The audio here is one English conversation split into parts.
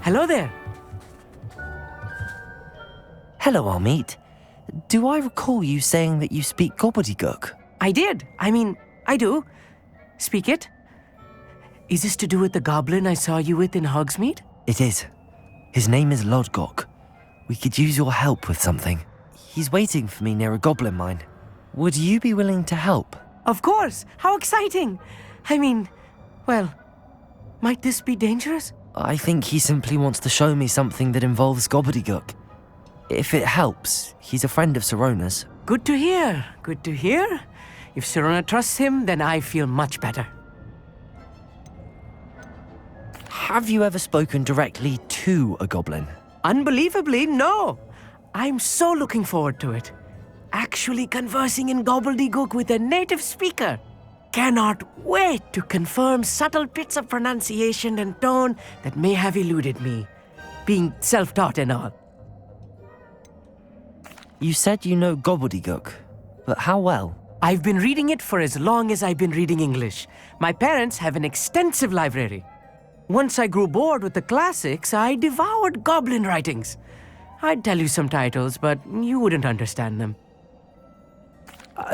Hello there. Hello, Amit. Do I recall you saying that you speak Gobbledegook? I did. I do. Speak it. Is this to do with the goblin I saw you with in Hogsmeade? It is. His name is Lodgok. We could use your help with something. He's waiting for me near a goblin mine. Would you be willing to help? Of course. How exciting. Well, might this be dangerous? I think he simply wants to show me something that involves Gobbledegook. If it helps, he's a friend of Sirona's. Good to hear. Good to hear. If Sirona trusts him, then I feel much better. Have you ever spoken directly to a goblin? Unbelievably, no. I'm so looking forward to it. Actually conversing in Gobbledegook with a native speaker. Cannot wait to confirm subtle bits of pronunciation and tone that may have eluded me, being self-taught and all. You said you know Gobbledegook, but how well? I've been reading it for as long as I've been reading English. My parents have an extensive library. Once I grew bored with the classics, I devoured goblin writings. I'd tell you some titles, but you wouldn't understand them.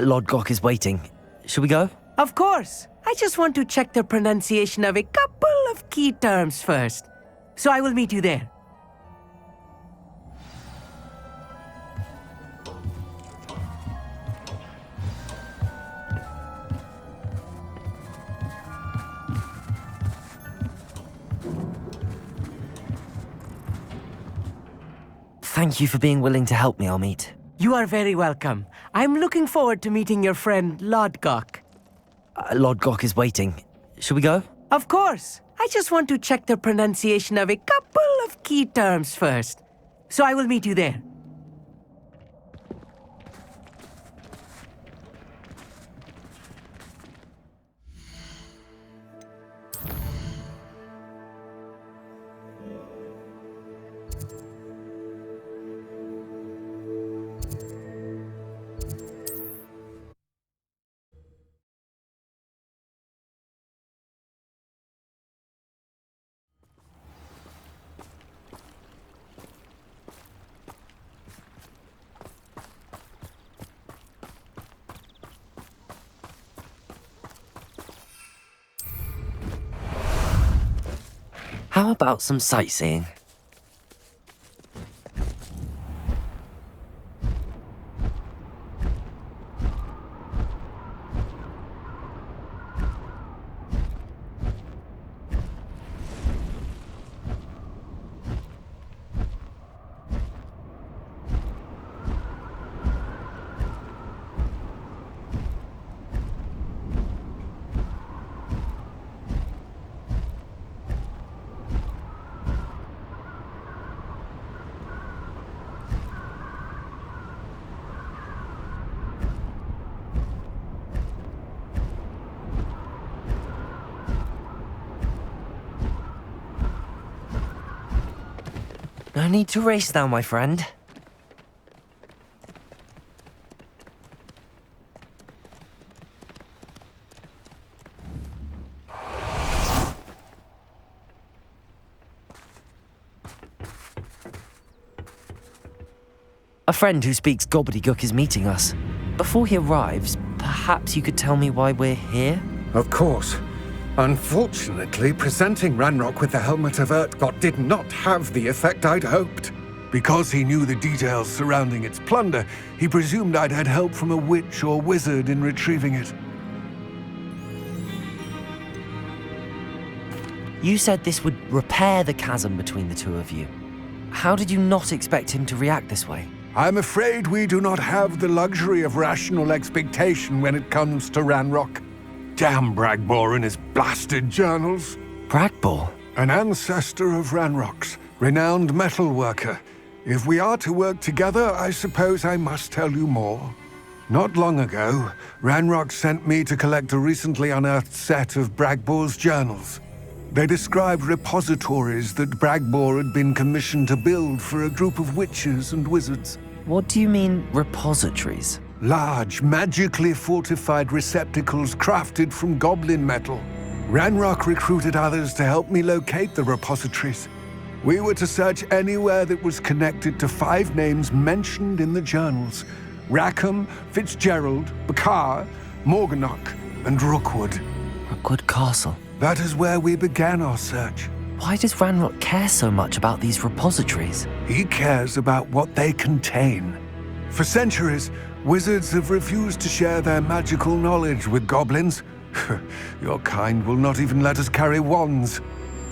Lodgok is waiting. Shall we go? Of course. I just want to check the pronunciation of a couple of key terms first. So I will meet you there. Thank you for being willing to help me, Amit. You are very welcome. I'm looking forward to meeting your friend, Lodgok. Lodgok is waiting. Shall we go? Of course. I just want to check the pronunciation of a couple of key terms first. So I will meet you there. How about some sightseeing? No need to race now, my friend. A friend who speaks Gobbledegook is meeting us. Before he arrives, perhaps you could tell me why we're here? Of course. Unfortunately, presenting Ranrok with the Helmet of Urtkot did not have the effect I'd hoped. Because he knew the details surrounding its plunder, he presumed I'd had help from a witch or wizard in retrieving it. You said this would repair the chasm between the two of you. How did you not expect him to react this way? I'm afraid we do not have the luxury of rational expectation when it comes to Ranrok. Damn Bragbor and his blasted journals. Bragbor? An ancestor of Ranroks, renowned metalworker. If we are to work together, I suppose I must tell you more. Not long ago, Ranrok sent me to collect a recently unearthed set of Bragbor's journals. They described repositories that Bragbor had been commissioned to build for a group of witches and wizards. What do you mean, repositories? Large, magically fortified receptacles crafted from goblin metal. Ranrok recruited others to help me locate the repositories. We were to search anywhere that was connected to 5 names mentioned in the journals. Rackham, Fitzgerald, Bakar, Morganach, and Rookwood. Rookwood Castle. That is where we began our search. Why does Ranrok care so much about these repositories? He cares about what they contain. For centuries, wizards have refused to share their magical knowledge with goblins. Your kind will not even let us carry wands.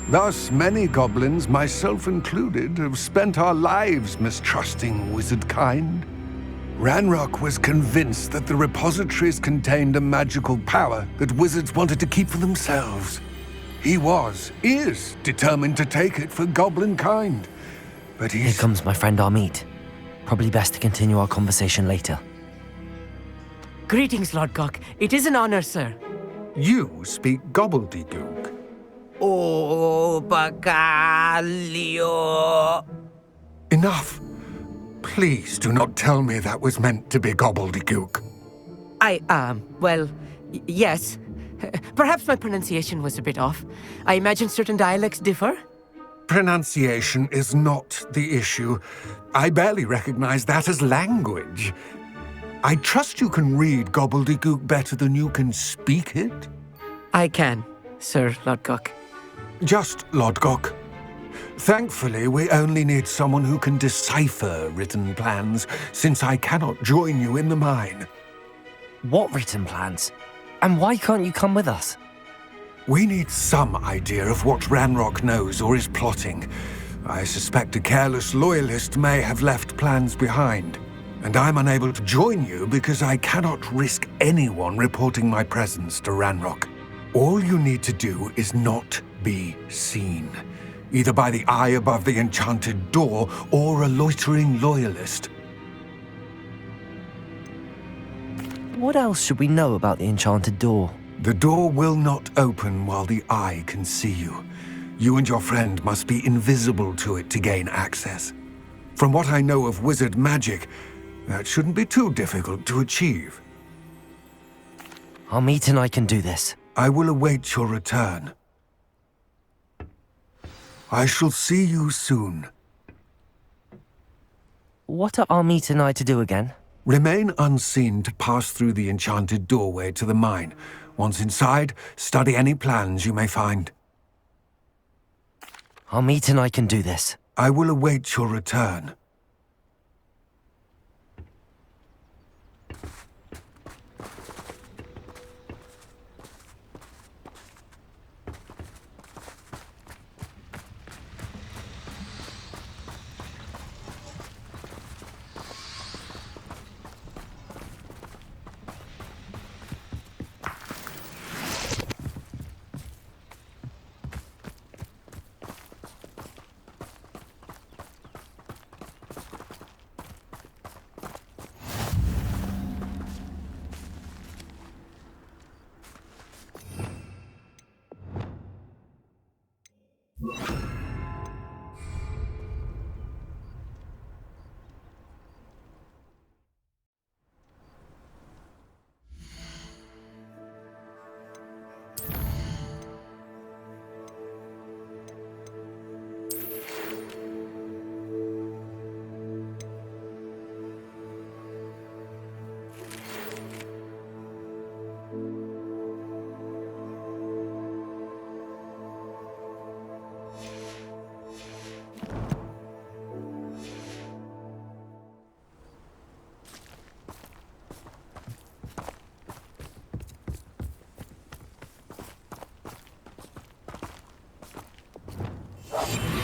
Thus, many goblins, myself included, have spent our lives mistrusting wizard kind. Ranrok was convinced that the repositories contained a magical power that wizards wanted to keep for themselves. He is determined to take it for goblin kind. But Here comes my friend Amit. Probably best to continue our conversation later. Greetings, Lodgok. It is an honor, sir. You speak Gobbledegook. Oh, Bacalio. Enough. Please do not tell me that was meant to be Gobbledegook. Yes. Perhaps my pronunciation was a bit off. I imagine certain dialects differ. Pronunciation is not the issue. I barely recognize that as language. I trust you can read Gobbledegook better than you can speak it? I can, Sir Lodgok. Just Lodgok. Thankfully, we only need someone who can decipher written plans, since I cannot join you in the mine. What written plans? And why can't you come with us? We need some idea of what Ranrok knows or is plotting. I suspect a careless loyalist may have left plans behind. And I'm unable to join you because I cannot risk anyone reporting my presence to Ranrok. All you need to do is not be seen, either by the eye above the enchanted door or a loitering loyalist. What else should we know about the enchanted door? The door will not open while the eye can see you. You and your friend must be invisible to it to gain access. From what I know of wizard magic, that shouldn't be too difficult to achieve. Amit and I can do this. I will await your return. I shall see you soon. What are Amit and I to do again? Remain unseen to pass through the enchanted doorway to the mine. Once inside, study any plans you may find. Amit and I can do this. I will await your return.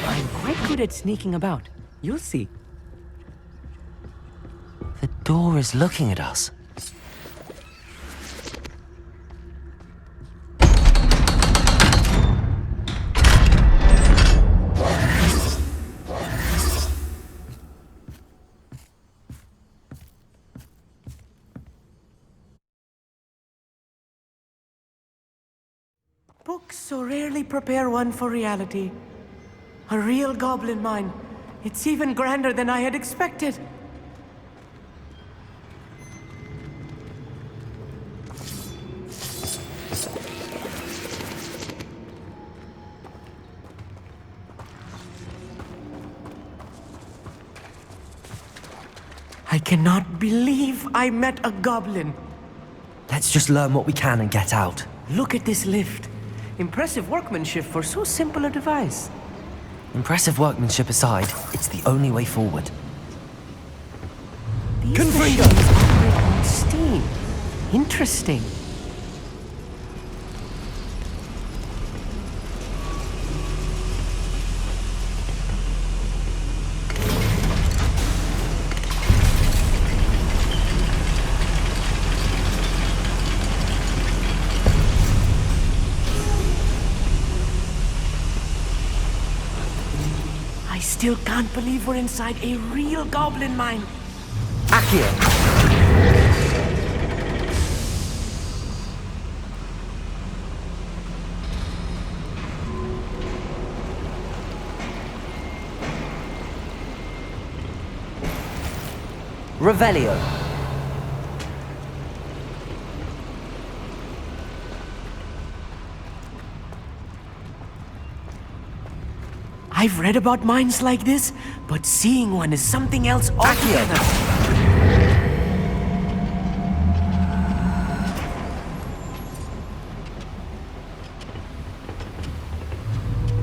I'm quite good at sneaking about. You'll see. The door is looking at us. Books so rarely prepare one for reality. A real goblin mine. It's even grander than I had expected. I cannot believe I met a goblin. Let's just learn what we can and get out. Look at this lift. Impressive workmanship for so simple a device. Impressive workmanship aside, it's the only way forward. These Confringo! machines operate on steam. Interesting. I still can't believe we're inside a real goblin mine. Accio! Revelio. I've read about mines like this, but seeing one is something else altogether.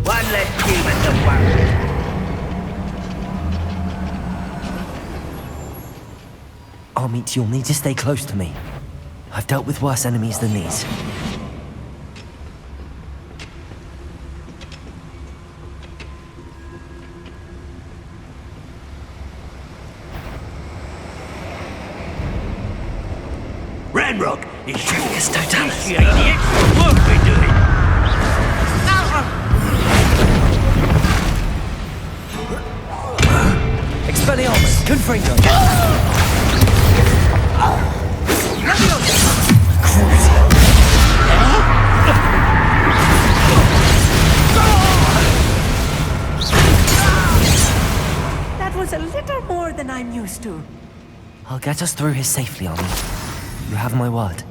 One less demon to worry. Amit, you'll need to stay close to me. I've dealt with worse enemies than these. Ranrok is Genius Totalis. The extra work we're doing. Expelliarmus! Confringo! That was a little more than I'm used to. I'll get us through here safely, Amit. You have my word.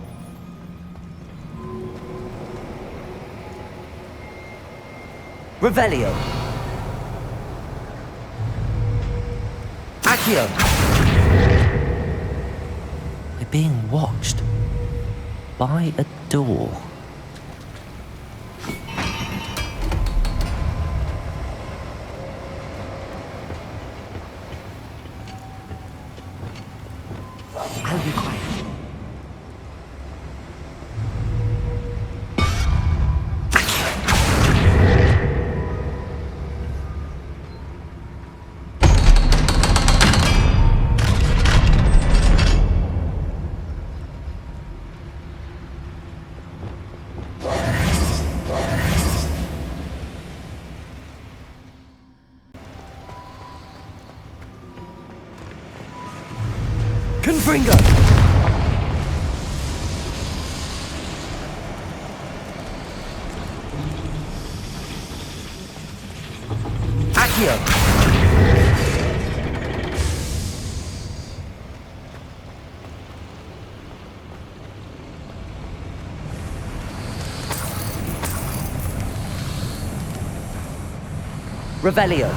Revelio. Accio. We're being watched by a door. I'll be quiet. Confringo! Accio! Revelio.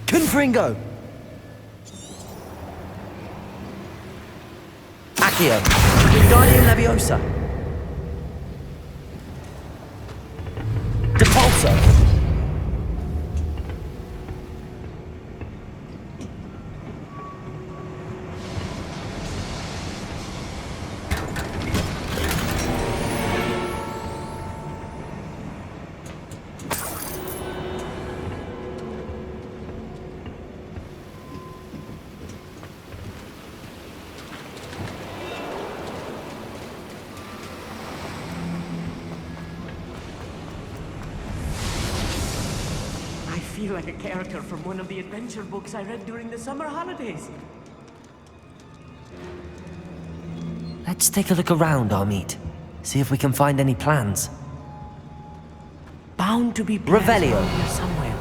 Confringo! Accio! Wingardium Leviosa! Depulso! I feel like a character from one of the adventure books I read during the summer holidays. Let's take a look around, Amit. See if we can find any plans. Bound to be plans Revelio. around here somewhere.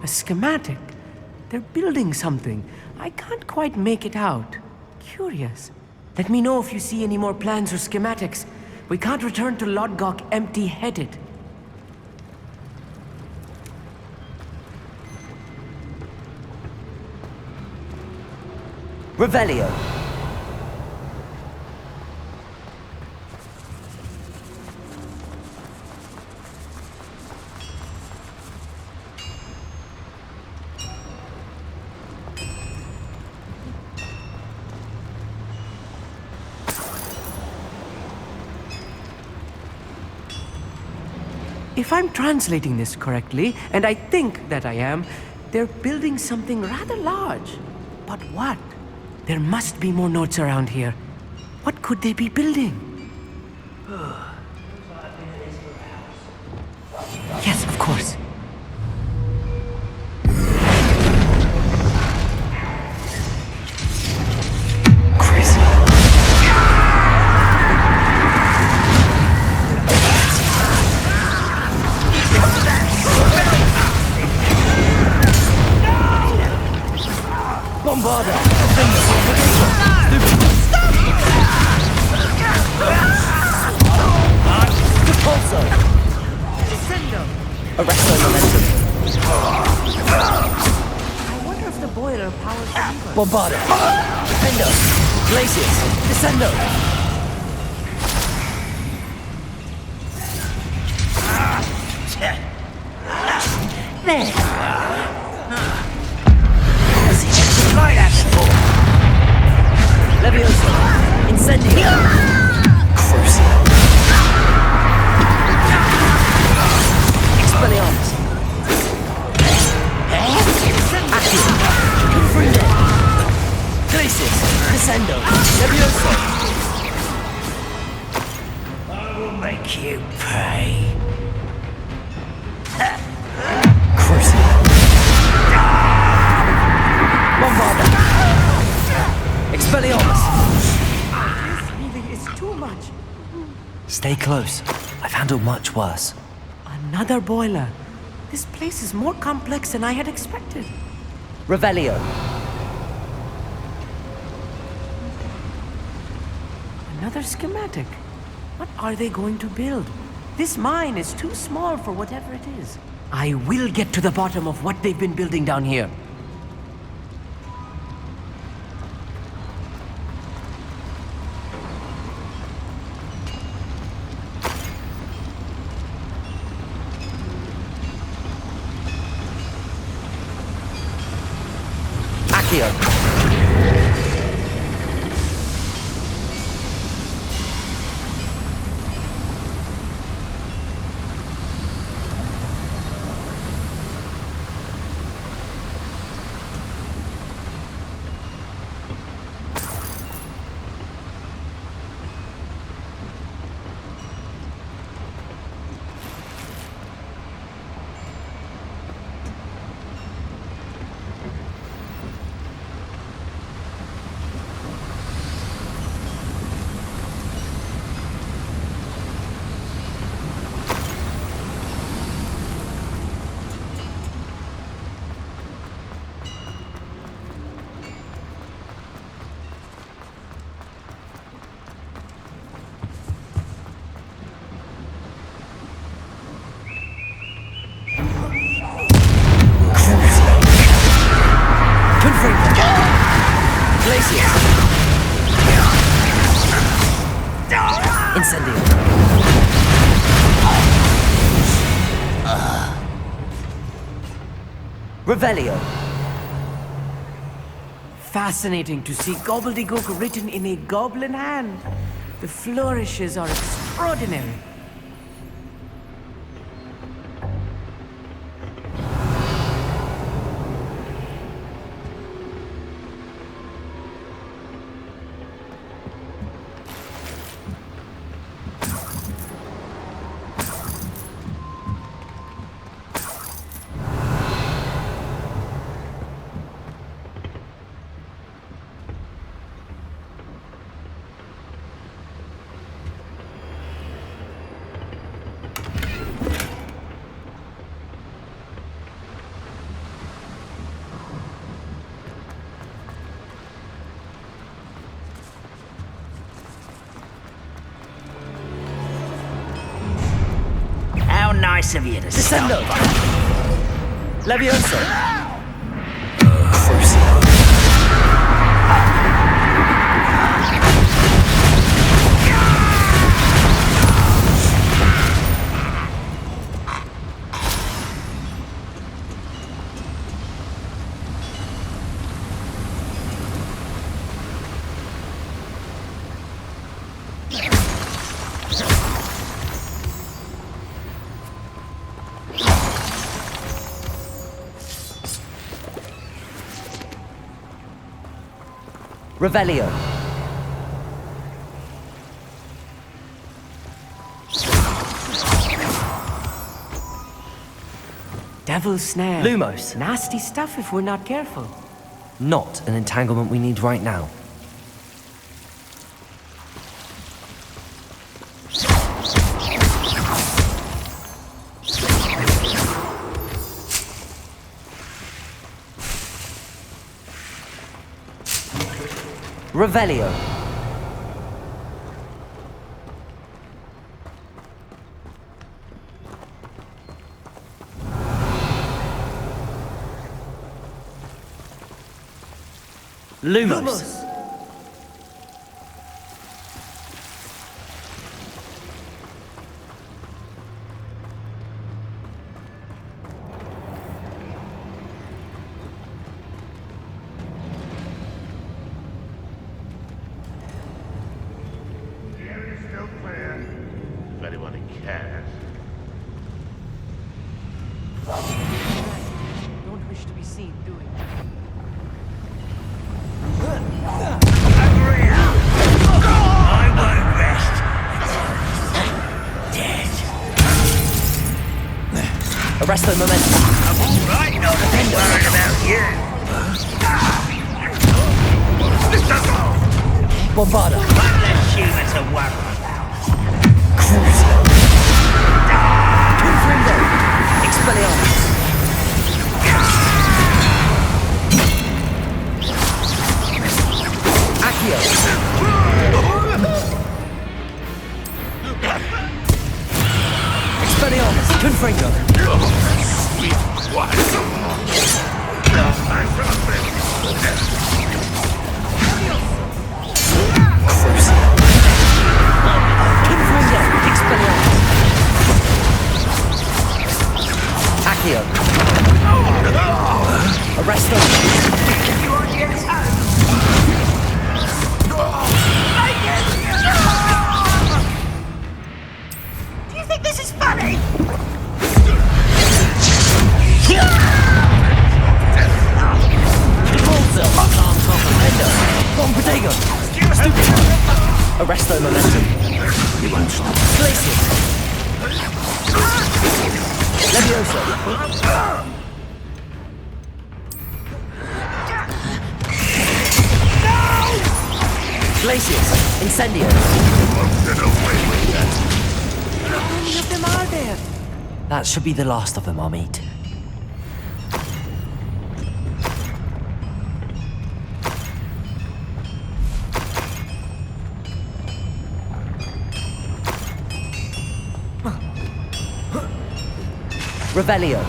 A schematic. They're building something. I can't quite make it out. Curious. Let me know if you see any more plans or schematics. We can't return to Lodgok empty-headed. Revelio. If I'm translating this correctly, and I think that I am, they're building something rather large. But what? There must be more notes around here. What could they be building? Yes, of course. Bombarda! Defendo! Glacius! Descendo! There! Right at Levioso! Incendio! Crusio! Expelliarmus! Accio! Confringo! Glacius! Descendo! Levioso! I will make you pay. Curse. Bombarda! Expelliarmus! This really is too much. Stay close. I've handled much worse. Another boiler. This place is more complex than I had expected. Revelio. Another schematic. What are they going to build? This mine is too small for whatever it is. I will get to the bottom of what they've been building down here. Accio. Incendio. Revelio. Fascinating to see Gobbledegook written in a goblin hand. The flourishes are extraordinary. nice of you to Descendo! stop. Levioso! Revelio. Devil's snare. Lumos. Nasty stuff if we're not careful. Not an entanglement we need right now. Revelio. Lumos. If anyone cares. Don't wish to be seen doing that. I won't rest until he's dead. Arresto momentum. I'm all right, not to be worried about you. Bombarda. One less human to worry about. Confringo. Expelliarmus. Accio. Expelliarmus. Confringo. Confringo. Expelliarmus. Accio. Arresto. You want to get home? Do you think this is funny? Bombardego. Arresto momentum. You won't stop. Glacius. Levioso. Glacius. Incendio. How many of them are there? That should be the last of them, Amit. Revelio.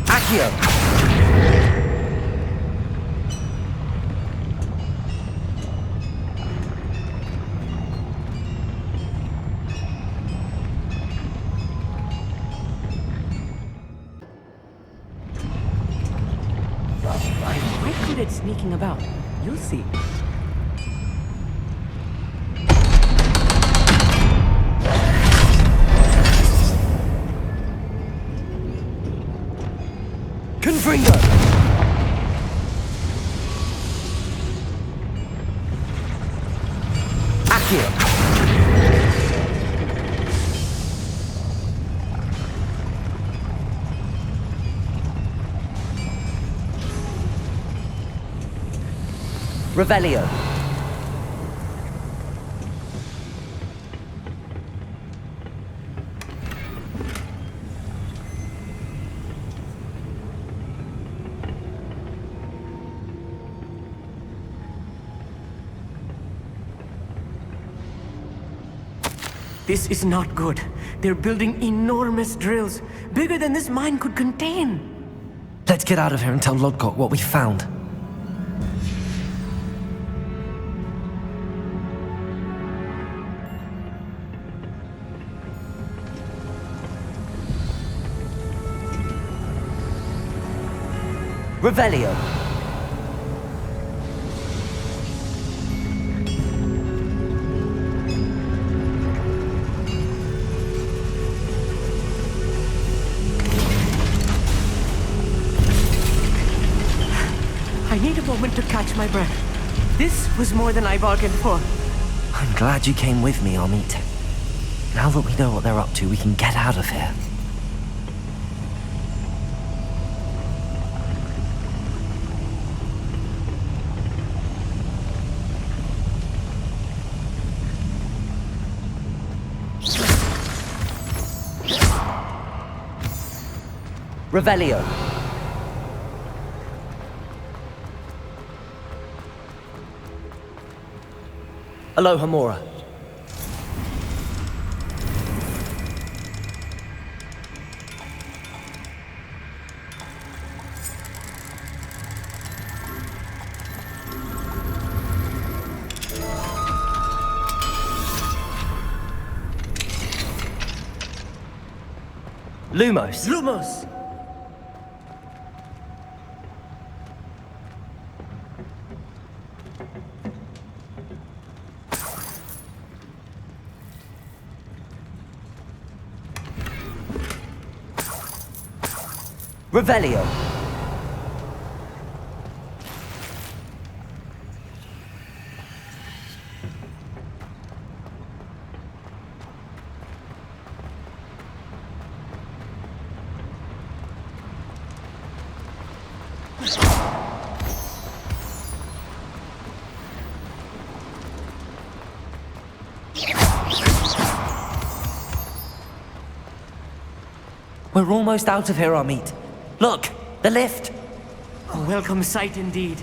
Accio. I'm quite good at sneaking about. You'll see. Confringo. Accio. Revelio. This is not good. They're building enormous drills, bigger than this mine could contain. Let's get out of here and tell Lodgok what we found. Revelio. I need a moment to catch my breath. This was more than I bargained for. I'm glad you came with me, Amit. Now that we know what they're up to, we can get out of here. Revelio. Aloha Mora. Lumos. Lumos! Revelio. We're almost out of here, Amit. Look, the lift. A welcome sight indeed.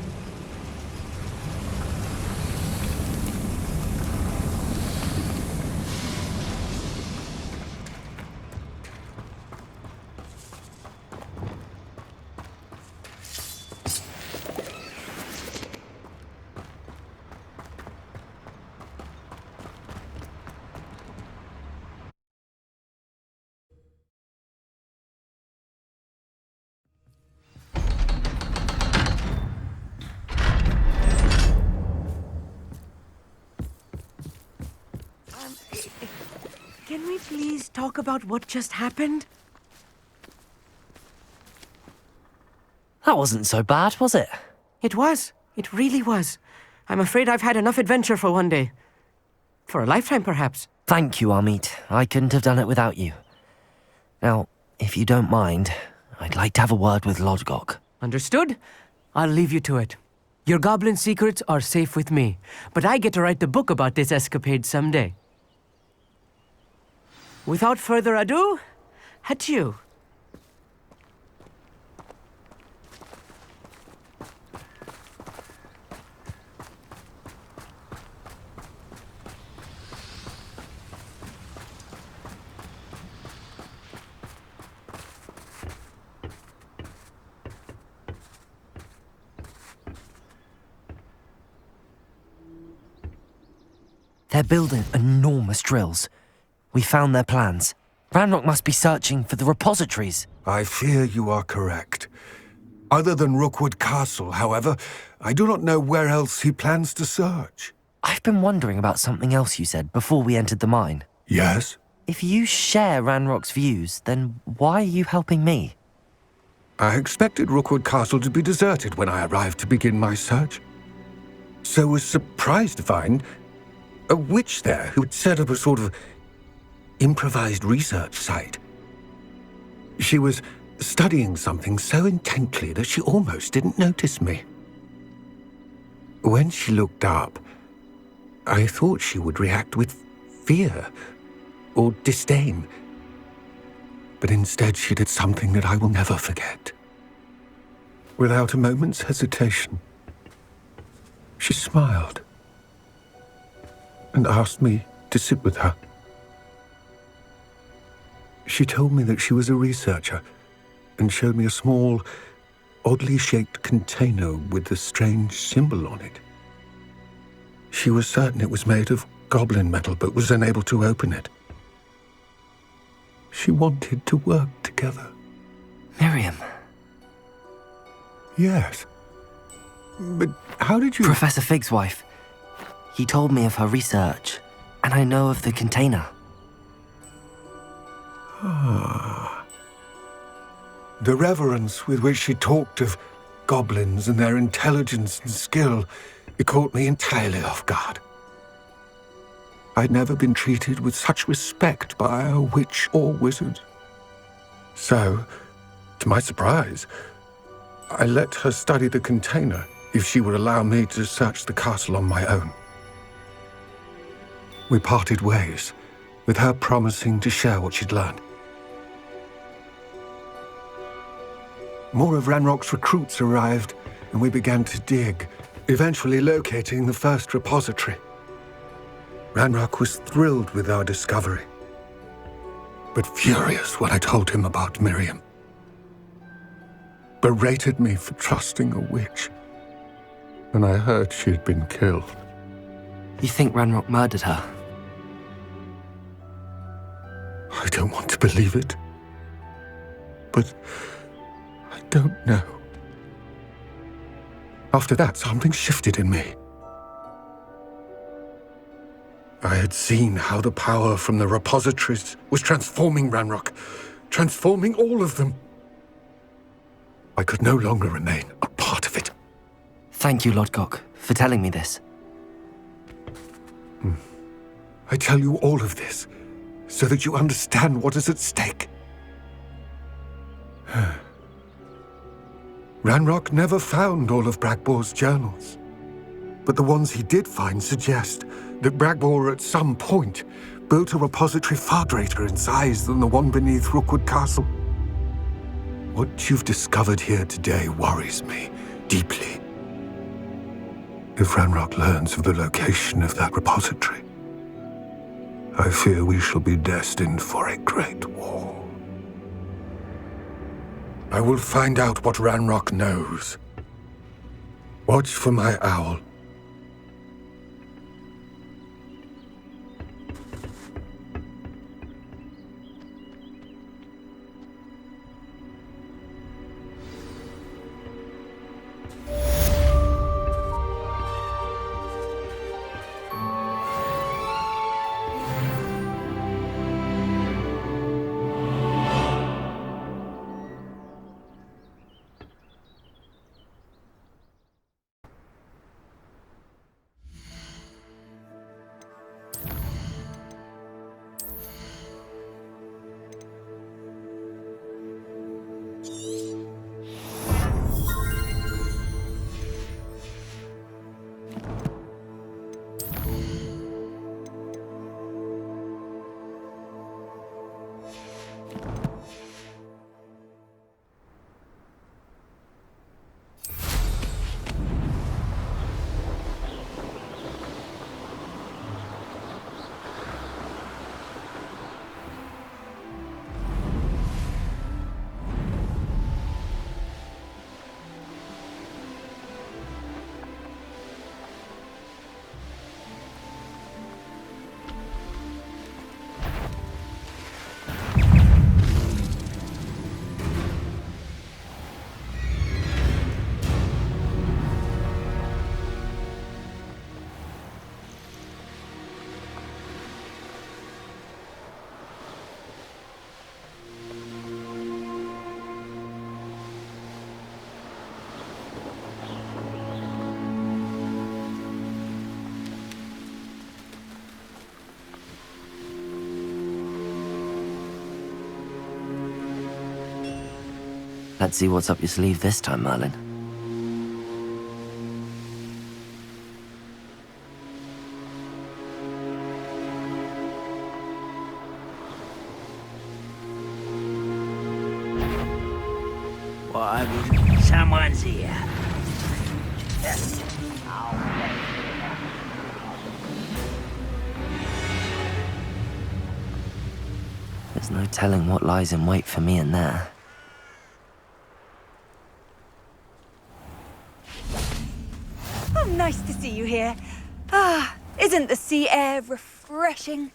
Can we please talk about what just happened? That wasn't so bad, was it? It was. It really was. I'm afraid I've had enough adventure for one day. For a lifetime, perhaps. Thank you, Amit. I couldn't have done it without you. Now, if you don't mind, I'd like to have a word with Lodgok. Understood? I'll leave you to it. Your goblin secrets are safe with me, but I get to write the book about this escapade someday. Without further ado, adieu. They're building enormous drills. We found their plans. Ranrok must be searching for the repositories. I fear you are correct. Other than Rookwood Castle, however, I do not know where else he plans to search. I've been wondering about something else you said before we entered the mine. Yes? If you share Ranrock's views, then why are you helping me? I expected Rookwood Castle to be deserted when I arrived to begin my search. So was surprised to find a witch there who had set up a sort of improvised research site. She was studying something so intently that she almost didn't notice me. When she looked up, I thought she would react with fear or disdain. But instead she did something that I will never forget. Without a moment's hesitation, she smiled and asked me to sit with her. She told me that she was a researcher and showed me a small, oddly shaped container with a strange symbol on it. She was certain it was made of goblin metal, but was unable to open it. She wanted to work together. Miriam. Yes. But how did you... Professor Fig's wife. He told me of her research, and I know of the container. The reverence with which she talked of goblins and their intelligence and skill, it caught me entirely off guard. I'd never been treated with such respect by a witch or wizard. So, to my surprise, I let her study the container if she would allow me to search the castle on my own. We parted ways, with her promising to share what she'd learned. More of Ranrok's recruits arrived, and we began to dig, eventually locating the first repository. Ranrok was thrilled with our discovery, but furious when I told him about Miriam. Berated me for trusting a witch, and I heard she had been killed. You think Ranrok murdered her? I don't want to believe it, but I don't know. After that, something shifted in me. I had seen how the power from the repositories was transforming Ranrok, transforming all of them. I could no longer remain a part of it. Thank you, Lodgok, for telling me this. I tell you all of this so that you understand what is at stake. Ranrok never found all of Bragbor's journals, but the ones he did find suggest that Bragbor at some point built a repository far greater in size than the one beneath Rookwood Castle. What you've discovered here today worries me deeply. If Ranrok learns of the location of that repository, I fear we shall be destined for a great war. I will find out what Ranrok knows. Watch for my owl. Let's see what's up your sleeve this time, Merlin. Someone's here. There's no telling what lies in wait for me in there. Oh, nice to see you here. Ah, isn't the sea air refreshing?